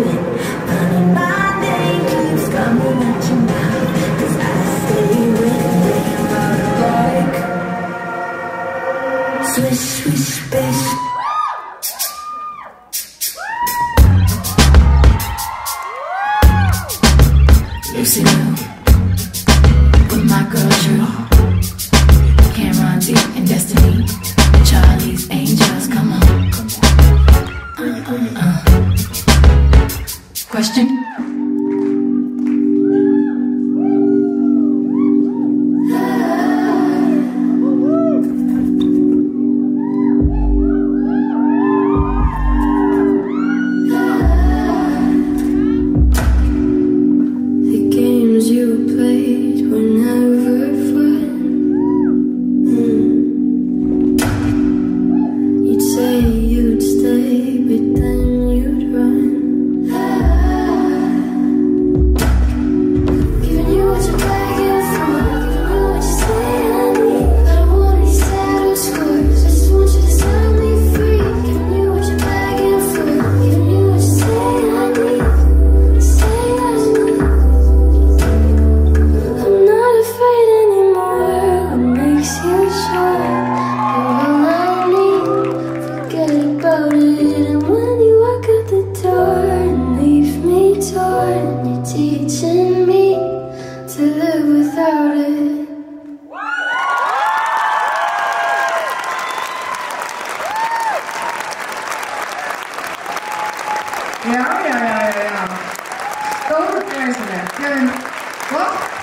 it. Funny, my name keeps coming at your mouth, 'cause I stay with them like swish, swish, bish. Lucy Liu with my girl Drew, Cameron D and Destiny, Charlie's Angels, come on. Question? Teaching me to live without it. Ja. Stor applaus voor hem. Wat?